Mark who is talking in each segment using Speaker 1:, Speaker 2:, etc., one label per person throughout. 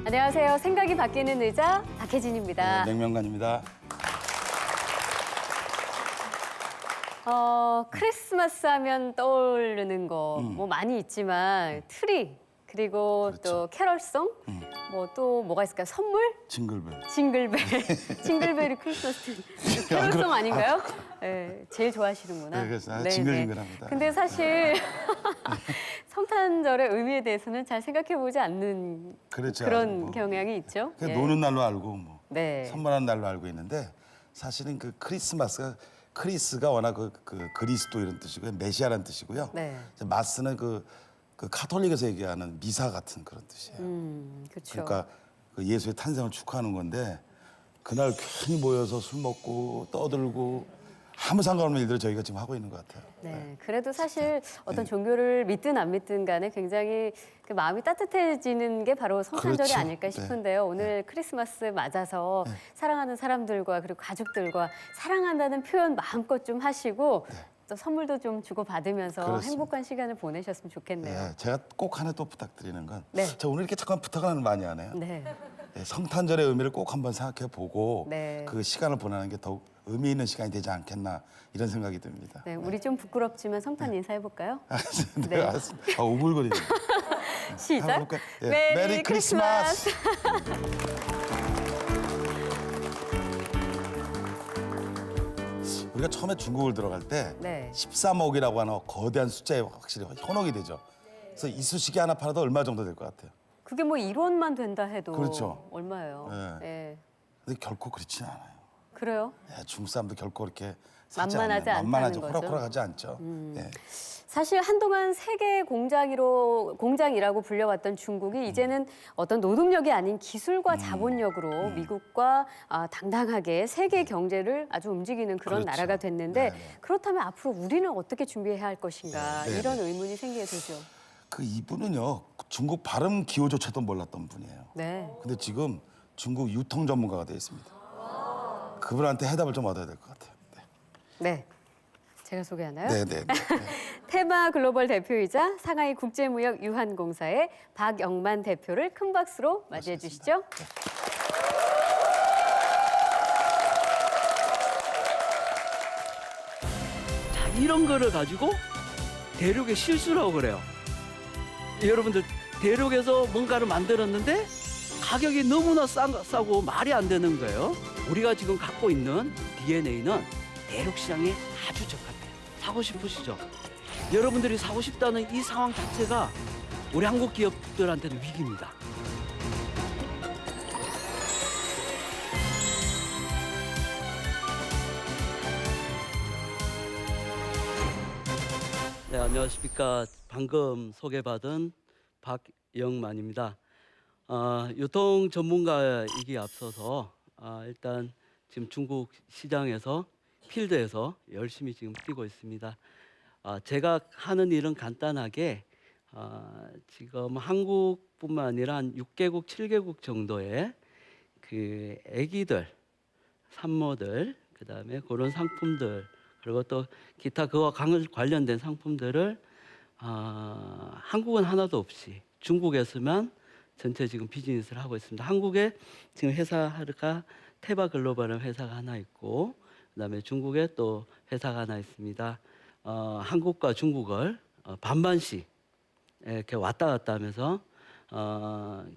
Speaker 1: 안녕하세요. 생각이 바뀌는 의자 박혜진입니다.
Speaker 2: 네, 냉면관입니다.
Speaker 1: 크리스마스 하면 떠오르는 거 뭐 많이 있지만 트리 그리고
Speaker 2: 그렇죠.
Speaker 1: 또 캐럴송 뭐 또 뭐가 있을까요? 선물?
Speaker 2: 징글벨.
Speaker 1: 징글벨. 징글벨이 크리스마스 트리. 캐럴송 아닌가요? 네, 제일 좋아하시는구나.
Speaker 2: 네, 그래서
Speaker 1: 네,
Speaker 2: 징글징글합니다.
Speaker 1: 근데 사실 성탄절의 의미에 대해서는 잘 생각해보지 않는
Speaker 2: 그렇죠.
Speaker 1: 그런
Speaker 2: 뭐.
Speaker 1: 경향이 있죠.
Speaker 2: 그냥
Speaker 1: 예.
Speaker 2: 노는 날로 알고 뭐
Speaker 1: 네.
Speaker 2: 선물하는 날로 알고 있는데 사실은 그 크리스가 워낙 그 그리스도 이런 뜻이고요. 메시아라는 뜻이고요.
Speaker 1: 네.
Speaker 2: 마스는 그 카톨릭에서 얘기하는 미사 같은 그런 뜻이에요.
Speaker 1: 그렇죠.
Speaker 2: 그러니까 그 예수의 탄생을 축하하는 건데 그날 괜히 모여서 술 먹고 떠들고 아무 상관없는 일들을 저희가 지금 하고 있는 것 같아요.
Speaker 1: 네, 그래도 사실 어떤
Speaker 2: 네.
Speaker 1: 종교를 믿든 안 믿든 간에 굉장히 그 마음이 따뜻해지는 게 바로 성탄절이
Speaker 2: 그렇죠.
Speaker 1: 아닐까 싶은데요. 오늘 크리스마스 맞아서 사랑하는 사람들과 그리고 가족들과 사랑한다는 표현 마음껏 좀 하시고 또 선물도 좀 주고받으면서
Speaker 2: 그렇습니다.
Speaker 1: 행복한 시간을 보내셨으면 좋겠네요.
Speaker 2: 네, 제가 꼭 하나 또 부탁드리는 건
Speaker 1: 네.
Speaker 2: 제가 오늘 이렇게 잠깐 부탁을 많이 하네요.
Speaker 1: 네.
Speaker 2: 네, 성탄절의 의미를 꼭 한번 생각해 보고
Speaker 1: 네.
Speaker 2: 그 시간을 보내는 게 더욱 의미 있는 시간이 되지 않겠나 이런 생각이 듭니다.
Speaker 1: 네, 우리 좀 부끄럽지만 성탄 인사해볼까요?
Speaker 2: 네,
Speaker 1: 네.
Speaker 2: 알았습니다. 오글거리네요.
Speaker 1: 시작.
Speaker 2: 한번 볼까요? 예, 메리 크리스마스. 우리가 처음에 중국을 들어갈 때
Speaker 1: 네.
Speaker 2: 13억이라고 하는 거대한 숫자에 확실히 현혹이 되죠. 그래서 이쑤시개 하나 팔아도 얼마 정도 될 것 같아요.
Speaker 1: 그게 뭐 1원만 된다 해도
Speaker 2: 그렇죠.
Speaker 1: 얼마예요?
Speaker 2: 네.
Speaker 1: 네.
Speaker 2: 근데 결코 그렇지는 않아요.
Speaker 1: 그래요?
Speaker 2: 예, 중국 사람도 결코 그렇게 사지
Speaker 1: 만만하지
Speaker 2: 않아요. 만만하죠.
Speaker 1: 않다는 거죠?
Speaker 2: 호락호락하지 않죠. 예.
Speaker 1: 사실 한동안 세계 공장이라고 불려왔던 중국이 이제는 어떤 노동력이 아닌 기술과 자본력으로 미국과 당당하게 세계 경제를 아주 움직이는 그런
Speaker 2: 그렇죠.
Speaker 1: 나라가 됐는데
Speaker 2: 네.
Speaker 1: 그렇다면 앞으로 우리는 어떻게 준비해야 할 것인가
Speaker 2: 네,
Speaker 1: 이런 의문이 생기게 되죠.
Speaker 2: 그 이분은요 중국 발음 기호조차도 몰랐던 분이에요.
Speaker 1: 네.
Speaker 2: 근데 지금 중국 유통 전문가가 되어 있습니다. 그분한테 해답을 좀 얻어야 될 것 같아요.
Speaker 1: 네. 제가 소개하나요?
Speaker 2: 네, 네, 네.
Speaker 1: 테마 글로벌 대표이자 상하이 국제무역 유한공사의 박영만 대표를 큰 박수로 맞이해 주시죠.
Speaker 3: 자, 이런 거를 가지고 대륙의 실수라고 그래요. 여러분들 대륙에서 뭔가를 만들었는데 가격이 너무나 싸고 말이 안 되는 거예요. 우리가 지금 갖고 있는 DNA는 대륙 시장에 아주 적합해요. 사고 싶으시죠? 여러분들이 사고 싶다는 이 상황 자체가 우리 한국 기업들한테는 위기입니다. 네, 안녕하십니까. 방금 소개받은 박영만입니다. 유통 전문가이기 앞서서 일단 지금 중국 시장에서 필드에서 열심히 지금 뛰고 있습니다. 제가 하는 일은 간단하게 지금 한국뿐만 아니라 한 6개국, 7개국 정도의 그 애기들, 산모들, 그다음에 그런 상품들 그리고 또 기타 그와 관련된 상품들을 한국은 하나도 없이 중국에서만 전체 지금 비즈니스를 하고 있습니다. 한국에 지금 회사가 테바 글로벌은 회사가 하나 있고 그다음에 중국에 또 회사가 하나 있습니다. 한국과 중국을 반반씩 이렇게 왔다 갔다 하면서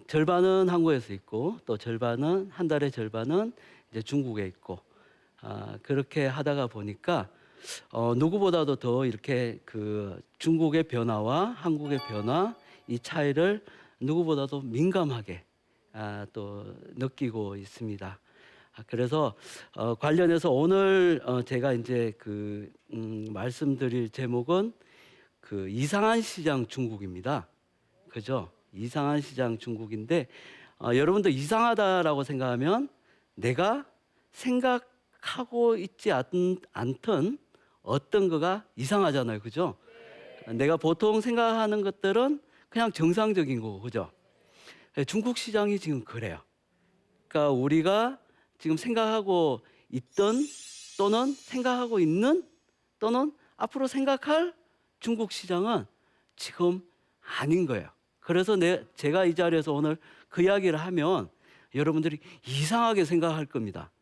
Speaker 3: 절반은 한국에서 있고 또 절반은 한 달의 절반은 이제 중국에 있고 그렇게 하다가 보니까 누구보다도 더 이렇게 그 중국의 변화와 한국의 변화 이 차이를 누구보다도 민감하게 또 느끼고 있습니다. 그래서 관련해서 오늘 제가 이제 그 말씀드릴 제목은 그 이상한 시장 중국입니다. 그죠? 이상한 시장 중국인데 여러분도 이상하다라고 생각하면 내가 생각하고 있지 않던 어떤 거가 이상하잖아요. 그죠? 내가 보통 생각하는 것들은 그냥 정상적인 거고. 그죠? 중국 시장이 지금 그래요. 그러니까 우리가 지금 생각하고 있던 또는 생각하고 있는 또는 앞으로 생각할 중국 시장은 지금 아닌 거예요. 그래서 제가 이 자리에서 오늘 그 이야기를 하면 여러분들이 이상하게 생각할 겁니다.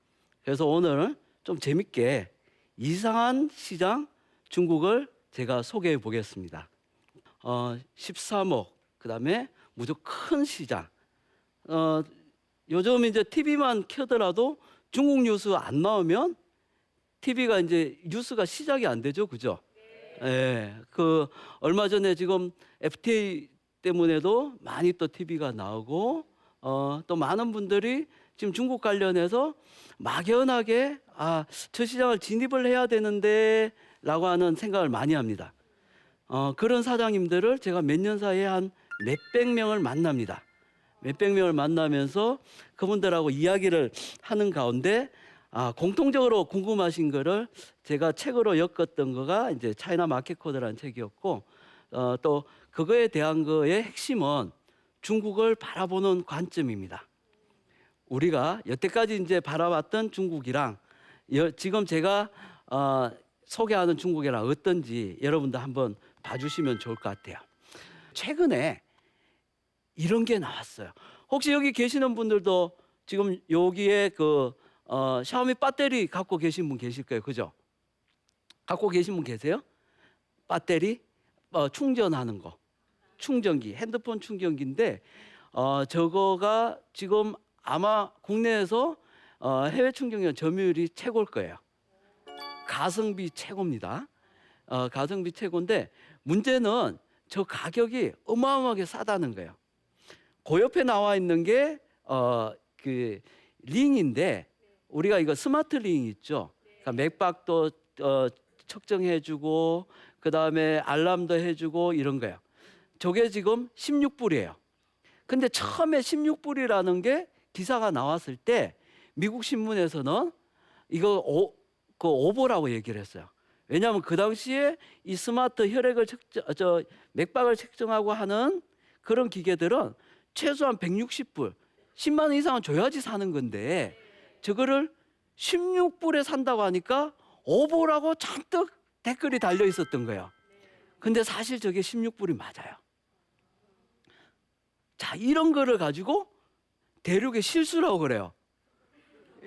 Speaker 3: 그래서 오늘 좀 재밌게 이상한 시장 중국을 제가 소개해 보겠습니다. 13억, 그다음에 무척 큰 시장. 요즘 이제 TV만 켜더라도 중국 뉴스 안 나오면 TV가 이제 뉴스가 시작이 안 되죠, 그죠? 예, 그 얼마 전에 지금 FTA 때문에도 많이 또 TV가 나오고 또 많은 분들이 지금 중국 관련해서 막연하게 저 시장을 진입을 해야 되는데라고 하는 생각을 많이 합니다. 그런 사장님들을 제가 몇 년 사이에 한 몇백 명을 만납니다. 몇백 명을 만나면서 그분들하고 이야기를 하는 가운데 공통적으로 궁금하신 거를 제가 책으로 엮었던 거가 이제 차이나 마켓 코드라는 책이었고 또 그거에 대한 거의 핵심은 중국을 바라보는 관점입니다. 우리가 여태까지 이제 바라봤던 중국이랑 지금 제가 소개하는 중국이랑 어떤지 여러분들 한번 봐주시면 좋을 것 같아요. 최근에 이런 게 나왔어요. 혹시 여기 계시는 분들도 지금 여기에 그 샤오미 배터리 갖고 계신 분 계실 거예요, 그죠? 갖고 계신 분 계세요? 배터리 충전하는 거, 충전기, 핸드폰 충전기인데 저거가 지금 아마 국내에서 해외 충전기 점유율이 최고일 거예요. 가성비 최고입니다. 가성비 최고인데 문제는 저 가격이 어마어마하게 싸다는 거예요. 그 옆에 나와 있는 게 그 링인데 우리가 이거 스마트 링 있죠. 그러니까 맥박도 측정해주고 그 다음에 알람도 해주고 이런 거예요. 저게 지금 16불이에요. 근데 처음에 16불이라는 게 기사가 나왔을 때 미국 신문에서는 이거 오보라고 얘기를 했어요. 왜냐하면 그 당시에 이 스마트 혈액을 맥박을 측정하고 하는 그런 기계들은 최소한 160불, 10만 원 이상은 줘야지 사는 건데 저거를 16불에 산다고 하니까 오보라고 잔뜩 댓글이 달려 있었던 거예요. 근데 사실 저게 16불이 맞아요. 자, 이런 거를 가지고 대륙의 실수라고 그래요.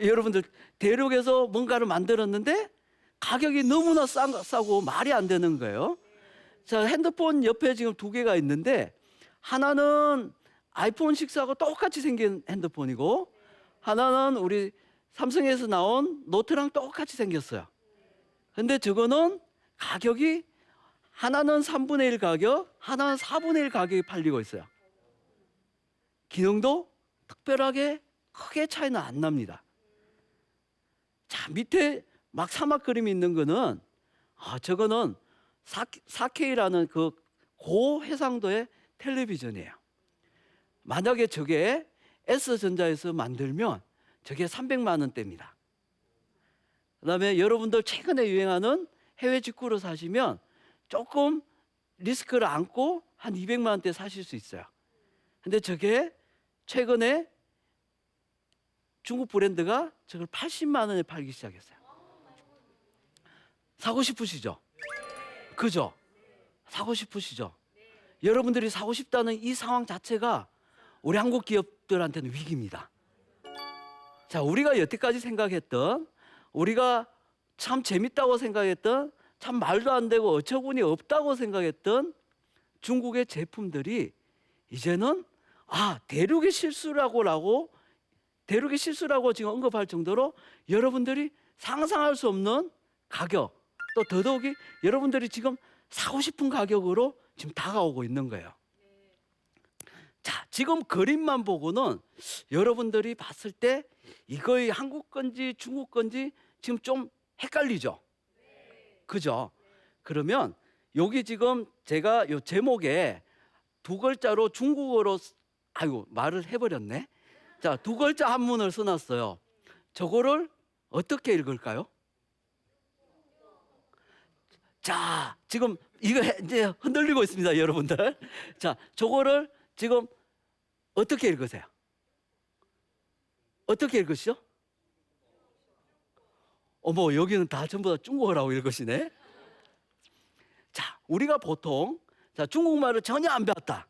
Speaker 3: 여러분들 대륙에서 뭔가를 만들었는데 가격이 너무나 싸고 말이 안 되는 거예요. 자, 핸드폰 옆에 지금 두 개가 있는데 하나는 아이폰 6하고 똑같이 생긴 핸드폰이고 하나는 우리 삼성에서 나온 노트랑 똑같이 생겼어요. 근데 저거는 가격이 하나는 3분의 1 가격, 하나는 4분의 1 가격이 팔리고 있어요. 기능도 특별하게 크게 차이는 안 납니다. 자, 밑에 막 사막 그림이 있는 거는 저거는 4K라는 그 고해상도의 텔레비전이에요. 만약에 저게 S전자에서 만들면 저게 300만 원대입니다. 그다음에 여러분들 최근에 유행하는 해외 직구로 사시면 조금 리스크를 안고 한 200만 원대 사실 수 있어요. 근데 저게 최근에 중국 브랜드가 저걸 80만 원에 팔기 시작했어요. 사고 싶으시죠? 그죠? 사고 싶으시죠? 여러분들이 사고 싶다는 이 상황 자체가 우리 한국 기업들한테는 위기입니다. 자, 우리가 여태까지 생각했던, 우리가 참 재밌다고 생각했던, 참 말도 안 되고 어처구니 없다고 생각했던 중국의 제품들이 이제는 대륙의 실수라고 지금 언급할 정도로 여러분들이 상상할 수 없는 가격, 또 더더욱이 여러분들이 지금 사고 싶은 가격으로 지금 다가오고 있는 거예요. 자, 지금 그림만 보고는 여러분들이 봤을 때 이거의 한국 건지 중국 건지 지금 좀 헷갈리죠? 그죠? 그러면 여기 지금 제가 요 제목에 두 글자로 중국어로 말을 해버렸네. 자, 두 글자 한문을 써놨어요. 저거를 어떻게 읽을까요? 자, 지금 이거 이제 흔들리고 있습니다, 여러분들. 자, 저거를 지금 어떻게 읽으세요? 어떻게 읽으시죠? 어머, 여기는 다 전부 다 중국어라고 읽으시네. 자, 우리가 보통 중국말을 전혀 안 배웠다.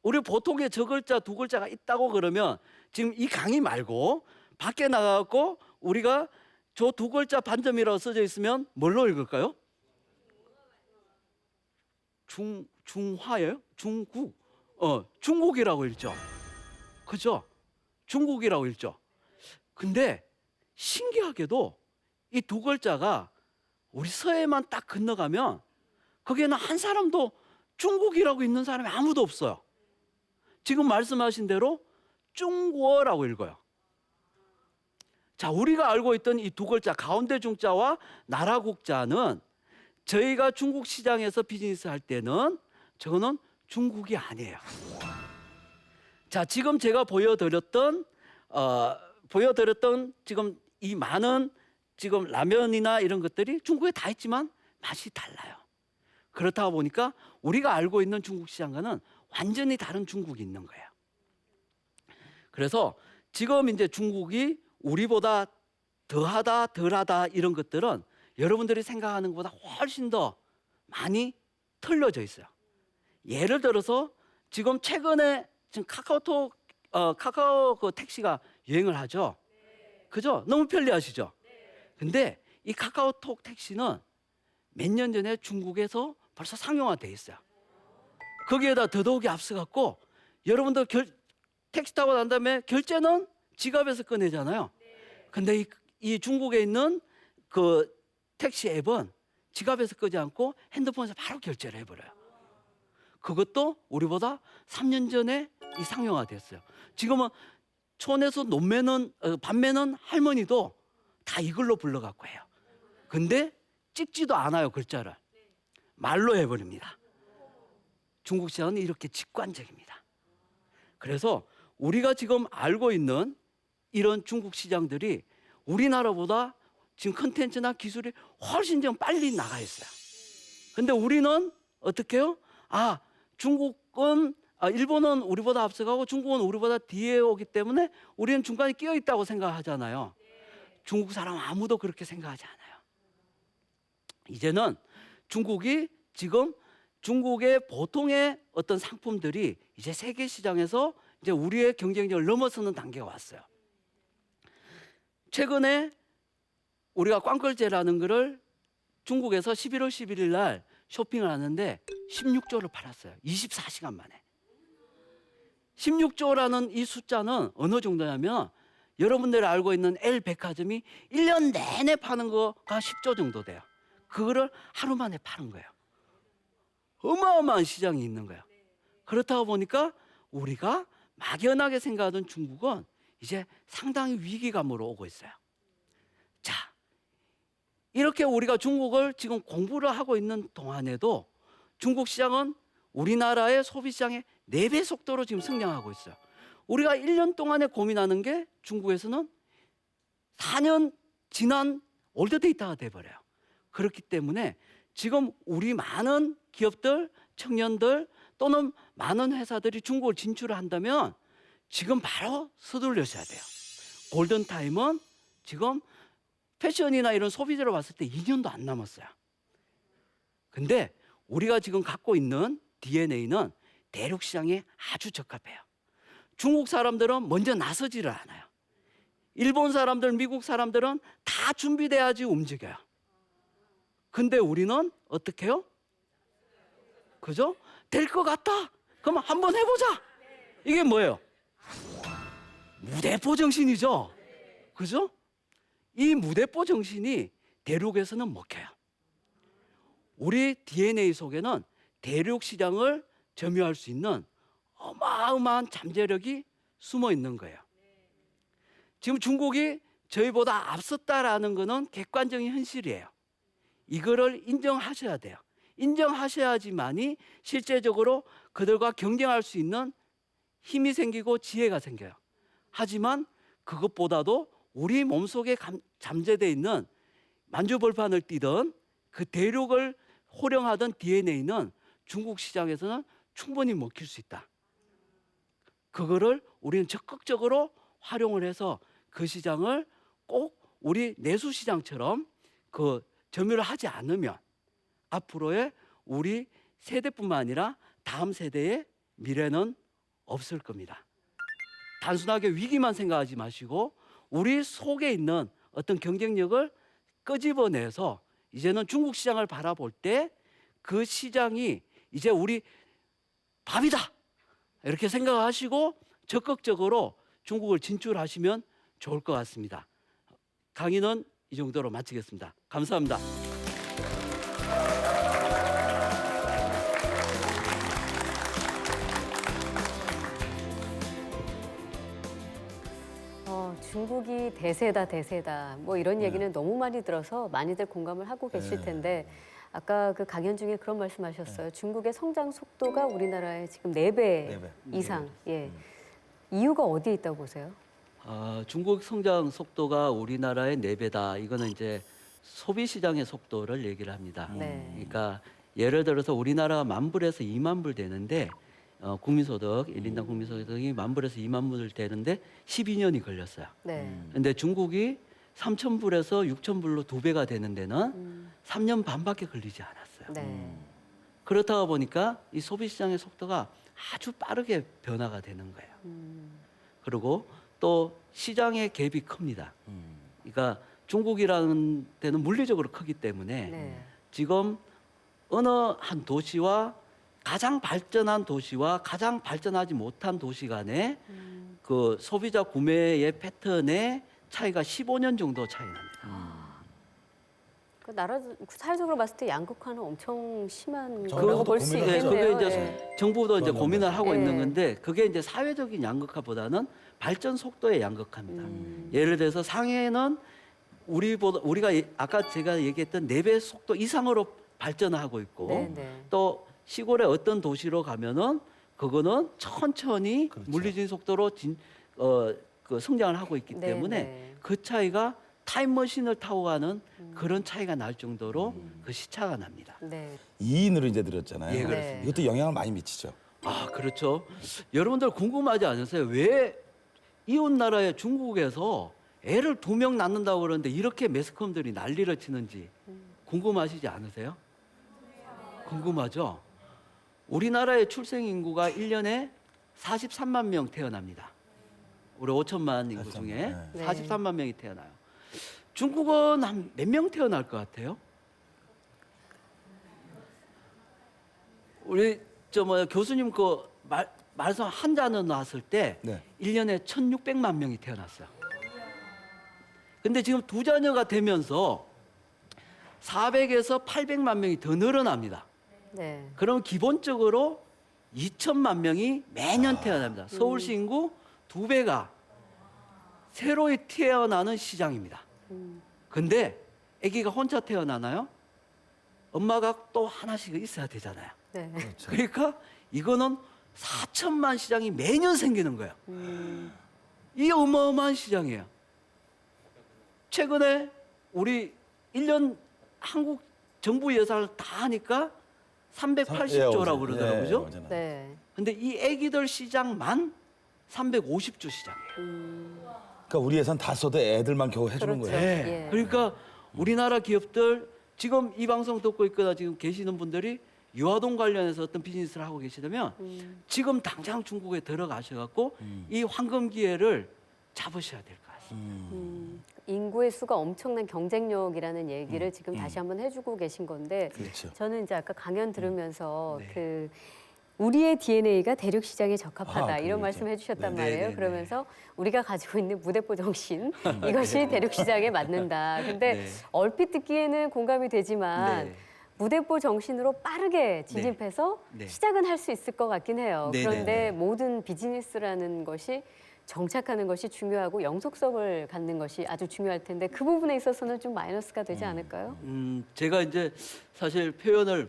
Speaker 3: 우리 보통의 저 글자 두 글자가 있다고 그러면 지금 이 강의 말고 밖에 나가고 우리가 저 두 글자 반점이라고 써져 있으면 뭘로 읽을까요? 중화예요? 중국. 중국이라고 읽죠. 그죠? 중국이라고 읽죠. 근데 신기하게도 이 두 글자가 우리 서해만 딱 건너가면 거기에는 한 사람도 중국이라고 있는 사람이 아무도 없어요. 지금 말씀하신 대로 중국어라고 읽어요. 자, 우리가 알고 있던 이 두 글자 가운데 중자와 나라국자는 저희가 중국 시장에서 비즈니스 할 때는 저거는 중국이 아니에요. 자, 지금 제가 보여드렸던 지금 이 많은 지금 라면이나 이런 것들이 중국에 다 있지만 맛이 달라요. 그렇다 보니까 우리가 알고 있는 중국 시장과는 완전히 다른 중국이 있는 거예요. 그래서 지금 이제 중국이 우리보다 더하다, 덜하다 이런 것들은 여러분들이 생각하는 것보다 훨씬 더 많이 틀려져 있어요. 예를 들어서 지금 최근에 지금 카카오 그 택시가 유행을 하죠. 그죠? 너무 편리하시죠? 근데 이 카카오톡 택시는 몇 년 전에 중국에서 벌써 상용화돼 있어요. 거기에다 더더욱이 앞서갖고 여러분들 택시 타고 난 다음에 결제는 지갑에서 꺼내잖아요. 근데 이 중국에 있는 그 택시 앱은 지갑에서 끄지 않고 핸드폰에서 바로 결제를 해버려요. 그것도 우리보다 3년 전에 이 상용화됐어요. 지금은 촌에서 밤매는 할머니도 다 이걸로 불러갖고 해요. 근데 찍지도 않아요, 글자를. 말로 해버립니다. 중국 시장은 이렇게 직관적입니다. 그래서 우리가 지금 알고 있는 이런 중국 시장들이 우리나라보다 지금 컨텐츠나 기술이 훨씬 좀 빨리 나가 있어요. 근데 우리는 어떻게 해요? 일본은 우리보다 앞서가고 중국은 우리보다 뒤에 오기 때문에 우리는 중간에 끼어 있다고 생각하잖아요. 중국 사람 아무도 그렇게 생각하지 않아요. 이제는 중국이 지금 중국의 보통의 어떤 상품들이 이제 세계 시장에서 이제 우리의 경쟁력을 넘어서는 단계가 왔어요. 최근에 우리가 꽝걸제라는 거를 중국에서 11월 11일 날 쇼핑을 하는데 16조를 팔았어요. 24시간 만에. 16조라는 이 숫자는 어느 정도냐면 여러분들이 알고 있는 L 백화점이 1년 내내 파는 거가 10조 정도 돼요. 그거를 하루 만에 파는 거예요. 어마어마한 시장이 있는 거예요. 그렇다고 보니까 우리가 막연하게 생각하던 중국은 이제 상당히 위기감으로 오고 있어요. 자, 이렇게 우리가 중국을 지금 공부를 하고 있는 동안에도 중국 시장은 우리나라의 소비 시장의 4배 속도로 지금 성장하고 있어요. 우리가 1년 동안에 고민하는 게 중국에서는 4년 지난 올드 데이터가 돼버려요. 그렇기 때문에 지금 우리 많은 기업들, 청년들 또는 많은 회사들이 중국을 진출을 한다면 지금 바로 서둘러셔야 돼요. 골든타임은 지금 패션이나 이런 소비재로 봤을 때 2년도 안 남았어요. 근데 우리가 지금 갖고 있는 DNA는 대륙 시장에 아주 적합해요. 중국 사람들은 먼저 나서지를 않아요. 일본 사람들, 미국 사람들은 다 준비돼야지 움직여요. 근데 우리는 어떻게 해요? 그죠? 될 것 같다. 그럼 한번 해보자. 이게 뭐예요? 무대포 정신이죠. 그죠? 이 무대포 정신이 대륙에서는 먹혀요. 우리 DNA 속에는 대륙 시장을 점유할 수 있는 어마어마한 잠재력이 숨어 있는 거예요. 지금 중국이 저희보다 앞섰다라는 것은 객관적인 현실이에요. 이거를 인정하셔야 돼요. 인정하셔야지만이 실제적으로 그들과 경쟁할 수 있는 힘이 생기고 지혜가 생겨요. 하지만 그것보다도 우리 몸속에 잠재되어 있는 만주벌판을 뛰던 그 대륙을 호령하던 DNA는 중국 시장에서는 충분히 먹힐 수 있다. 그거를 우리는 적극적으로 활용을 해서 그 시장을 꼭 우리 내수 시장처럼 그 점유를 하지 않으면 앞으로의 우리 세대뿐만 아니라 다음 세대의 미래는 없을 겁니다. 단순하게 위기만 생각하지 마시고 우리 속에 있는 어떤 경쟁력을 끄집어내서 이제는 중국 시장을 바라볼 때 그 시장이 이제 우리 밥이다 이렇게 생각하시고 적극적으로 중국을 진출하시면 좋을 것 같습니다. 강의는 이 정도로 마치겠습니다. 감사합니다.
Speaker 1: 중국이 대세다 뭐 이런 얘기는 너무 많이 들어서 많이들 공감을 하고 계실 텐데 아까 그 강연 중에 그런 말씀하셨어요. 중국의 성장 속도가 우리나라의 지금 4배 이상. 예. 이유가 어디에 있다고 보세요?
Speaker 3: 중국 성장 속도가 우리나라의 4배다. 이거는 이제 소비 시장의 속도를 얘기를 합니다.
Speaker 1: 네.
Speaker 3: 그러니까 예를 들어서 우리나라가 10,000불에서 20,000불 되는데 국민소득, 1인당 국민소득이 10,000불에서 20,000불 되는데 12년이 걸렸어요.
Speaker 1: 네.
Speaker 3: 근데 중국이 3,000불에서 6,000불로 2배가 되는 데는 3년 반밖에 걸리지 않았어요.
Speaker 1: 네.
Speaker 3: 그렇다가 보니까 이 소비 시장의 속도가 아주 빠르게 변화가 되는 거예요. 그리고 또 시장의 갭이 큽니다. 그러니까 중국이라는 데는 물리적으로 크기 때문에
Speaker 1: 네.
Speaker 3: 지금 어느 한 도시와 가장 발전한 도시와 가장 발전하지 못한 도시 간의 그 소비자 구매의 패턴의 차이가 15년 정도 차이 납니다.
Speaker 1: 그 나라 사회적으로 봤을 때 양극화는 엄청 심한
Speaker 2: 저는
Speaker 1: 거라고
Speaker 2: 그것도
Speaker 1: 볼 수
Speaker 2: 고민을
Speaker 3: 네,
Speaker 2: 하죠.
Speaker 1: 있겠네요.
Speaker 3: 그게 이제
Speaker 1: 예.
Speaker 3: 정부도 이제
Speaker 2: 그런
Speaker 3: 고민을
Speaker 2: 건데.
Speaker 3: 하고 있는
Speaker 1: 예.
Speaker 3: 건데 그게 이제 사회적인 양극화보다는 발전 속도의 양극화입니다. 예를 들어서 상해는 우리가 아까 제가 얘기했던 4배 속도 이상으로 발전하고 있고
Speaker 1: 네, 네.
Speaker 3: 또 시골의 어떤 도시로 가면은 그거는 천천히
Speaker 2: 그렇죠.
Speaker 3: 물리적인 속도로 그 성장을 하고 있기
Speaker 1: 네,
Speaker 3: 때문에
Speaker 1: 네.
Speaker 3: 그 차이가 타임머신을 타고 가는 그런 차이가 날 정도로 그 시차가 납니다.
Speaker 1: 네.
Speaker 2: 2인으로 이제 들었잖아요.
Speaker 3: 예,
Speaker 1: 그렇습니다.
Speaker 2: 이것도 영향을 많이 미치죠.
Speaker 3: 그렇죠. 여러분들 궁금하지 않으세요? 왜 이웃 나라의 중국에서 애를 2명 낳는다고 그러는데 이렇게 매스컴들이 난리를 치는지 궁금하시지 않으세요? 궁금하죠? 우리나라의 출생 인구가 1년에 43만 명 태어납니다. 우리 5천만 인구
Speaker 2: 43만,
Speaker 3: 중에
Speaker 1: 네.
Speaker 3: 43만 명이 태어나요. 중국은 한 몇 명 태어날 것 같아요? 우리 교수님 그 말씀 한 잔을 놨을 때
Speaker 2: 네.
Speaker 3: 1년에 1,600만 명이 태어났어요. 근데 지금 2자녀가 되면서 400에서 800만 명이 더 늘어납니다.
Speaker 1: 네.
Speaker 3: 그럼 기본적으로 2천만 명이 매년 태어납니다. 서울시 인구 2배가 새로이 태어나는 시장입니다. 근데 아기가 혼자 태어나나요? 엄마가 또 하나씩 있어야 되잖아요.
Speaker 1: 네.
Speaker 2: 그렇죠.
Speaker 3: 그러니까 이거는 4천만 시장이 매년 생기는 거예요. 이 어마어마한 시장이에요. 최근에 우리 1년 한국 정부 예산을 다 하니까 380조라고 그러더라고요. 그죠?
Speaker 2: 맞아요.
Speaker 1: 네.
Speaker 3: 근데 이 애기들 시장만 350조 시장이에요.
Speaker 2: 그러니까 우리 예산 다 써도 애들만 겨우 해주는
Speaker 1: 그렇죠.
Speaker 2: 거예요.
Speaker 1: 예.
Speaker 3: 그러니까 우리나라 기업들 지금 이 방송 듣고 있거나 지금 계시는 분들이 유아동 관련해서 어떤 비즈니스를 하고 계시다면 지금 당장 중국에 들어가셔갖고 이 황금 기회를 잡으셔야 될 것 같습니다.
Speaker 1: 인구의 수가 엄청난 경쟁력이라는 얘기를 지금 다시 한번 해주고 계신 건데
Speaker 2: 그렇죠.
Speaker 1: 저는 이제 아까 강연 들으면서
Speaker 3: 네.
Speaker 1: 그 우리의 DNA가 대륙 시장에 적합하다
Speaker 2: 아,
Speaker 1: 이런
Speaker 2: 그거죠.
Speaker 1: 말씀 해주셨단
Speaker 3: 네,
Speaker 1: 말이에요.
Speaker 3: 네, 네,
Speaker 1: 그러면서 우리가 가지고 있는 무대포 정신 이것이 대륙 시장에 맞는다. 근데
Speaker 3: 네.
Speaker 1: 얼핏 듣기에는 공감이 되지만
Speaker 3: 네.
Speaker 1: 무대포 정신으로 빠르게 진입해서
Speaker 3: 네.
Speaker 1: 시작은 할 수 있을 것 같긴 해요.
Speaker 3: 네,
Speaker 1: 그런데
Speaker 3: 네, 네.
Speaker 1: 모든 비즈니스라는 것이 정착하는 것이 중요하고 영속성을 갖는 것이 아주 중요할 텐데 그 부분에 있어서는 좀 마이너스가 되지 않을까요?
Speaker 3: 제가 이제 사실 표현을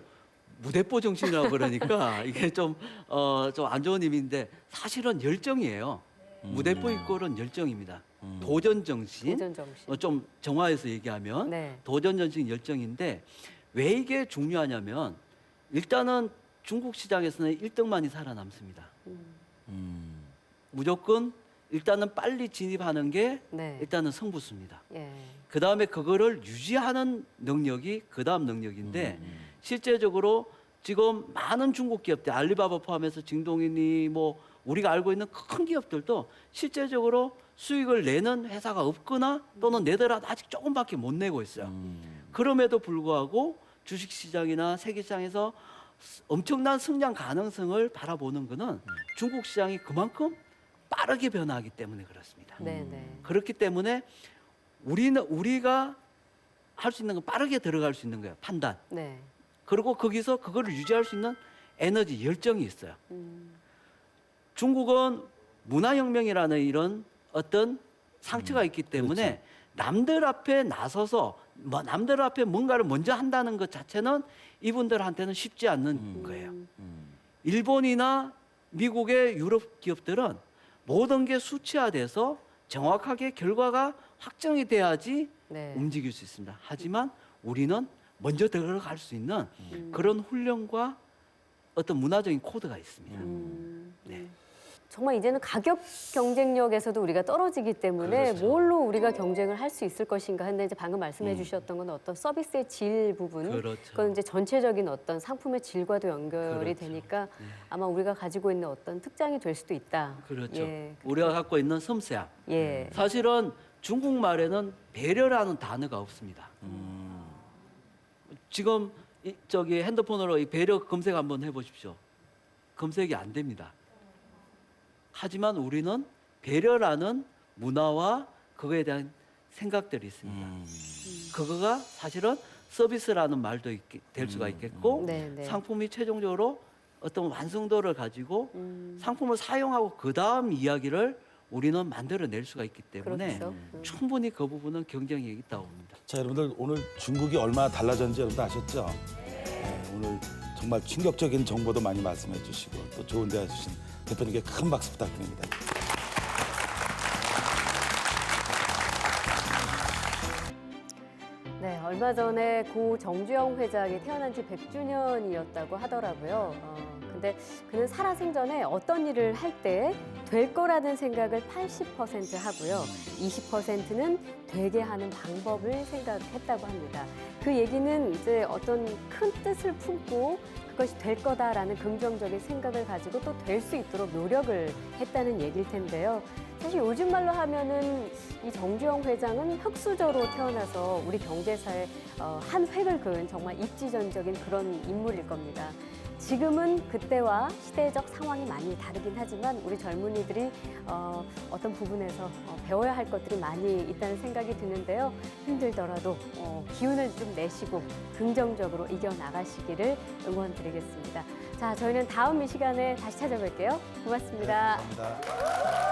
Speaker 3: 무대포 정신이라고 그러니까 이게 좀 안 좋은 의미인데 사실은 열정이에요. 무대포 이꼴은 열정입니다. 도전 정신.
Speaker 1: 도전 정신.
Speaker 3: 좀 정화해서 얘기하면
Speaker 1: 네.
Speaker 3: 도전 정신 열정인데 왜 이게 중요하냐면 일단은 중국 시장에서는 1등만이 살아남습니다. 무조건 일단은 빨리 진입하는 게
Speaker 1: 네.
Speaker 3: 일단은 승부수입니다.
Speaker 1: 예.
Speaker 3: 그 다음에 그거를 유지하는 능력이 그 다음 능력인데 실제적으로 지금 많은 중국 기업들, 알리바바 포함해서 징동이니 뭐 우리가 알고 있는 큰 기업들도 실제적으로 수익을 내는 회사가 없거나 또는 내더라도 아직 조금밖에 못 내고 있어요. 그럼에도 불구하고 주식시장이나 세계시장에서 엄청난 성장 가능성을 바라보는 것은 중국 시장이 그만큼 빠르게 변화하기 때문에 그렇습니다.
Speaker 1: 네네.
Speaker 3: 그렇기 때문에 우리가 할 수 있는 건 빠르게 들어갈 수 있는 거예요. 판단.
Speaker 1: 네.
Speaker 3: 그리고 거기서 그거를 유지할 수 있는 에너지, 열정이 있어요.
Speaker 1: 음.
Speaker 3: 중국은 문화혁명이라는 이런 어떤 상처가 있기 때문에 남들 앞에 나서서 남들 앞에 뭔가를 먼저 한다는 것 자체는 이분들한테는 쉽지 않는 거예요. 일본이나 미국의 유럽 기업들은 모든 게 수치화돼서 정확하게 결과가 확정이 돼야지
Speaker 1: 네.
Speaker 3: 움직일 수 있습니다. 하지만 우리는 먼저 들어갈 수 있는 그런 훈련과 어떤 문화적인 코드가 있습니다. 네.
Speaker 1: 정말 이제는 가격 경쟁력에서도 우리가 떨어지기 때문에
Speaker 3: 그렇죠.
Speaker 1: 뭘로 우리가 경쟁을 할 수 있을 것인가 했는데 이제 방금 말씀해 주셨던 건 어떤 서비스의 질 부분,
Speaker 3: 그렇죠.
Speaker 1: 그건 이제 전체적인 어떤 상품의 질과도 연결이
Speaker 3: 그렇죠.
Speaker 1: 되니까 아마 우리가 가지고 있는 어떤 특장이 될 수도 있다.
Speaker 3: 그렇죠.
Speaker 1: 예.
Speaker 3: 우리가 갖고 있는 섬세함.
Speaker 1: 예.
Speaker 3: 사실은 중국말에는 배려라는 단어가 없습니다. 지금 저기 핸드폰으로 이 배려 검색 한번 해보십시오. 검색이 안 됩니다. 하지만 우리는 배려라는 문화와 그거에 대한 생각들이 있습니다. 그거가 사실은 서비스라는 말도 될 수가 있겠고
Speaker 1: 네, 네.
Speaker 3: 상품이 최종적으로 어떤 완성도를 가지고 상품을 사용하고 그 다음 이야기를 우리는 만들어낼 수가 있기 때문에
Speaker 1: 그렇죠.
Speaker 3: 충분히 그 부분은 경쟁력이 있다고 봅니다.
Speaker 2: 자, 여러분들 오늘 중국이 얼마나 달라졌는지 여러분들 아셨죠? 네, 오늘 정말 충격적인 정보도 많이 말씀해 주시고 또 좋은 대화 해주신 대표님께 큰 박수 부탁드립니다.
Speaker 1: 네, 얼마 전에 고 정주영 회장이 태어난 지 100주년이었다고 하더라고요. 근데 그는 살아생전에 어떤 일을 할 때 될 거라는 생각을 80% 하고요. 20%는 되게 하는 방법을 생각했다고 합니다. 그 얘기는 이제 어떤 큰 뜻을 품고 그것이 될 거다라는 긍정적인 생각을 가지고 또 될 수 있도록 노력을 했다는 얘기일 텐데요. 사실 요즘 말로 하면은 이 정주영 회장은 흑수저로 태어나서 우리 경제사에 한 획을 그은 정말 입지전적인 그런 인물일 겁니다. 지금은 그때와 시대적 상황이 많이 다르긴 하지만 우리 젊은이들이 어떤 부분에서 배워야 할 것들이 많이 있다는 생각이 드는데요. 힘들더라도 기운을 좀 내시고 긍정적으로 이겨나가시기를 응원드리겠습니다. 자, 저희는 다음 이 시간에 다시 찾아뵐게요. 고맙습니다.
Speaker 2: 감사합니다.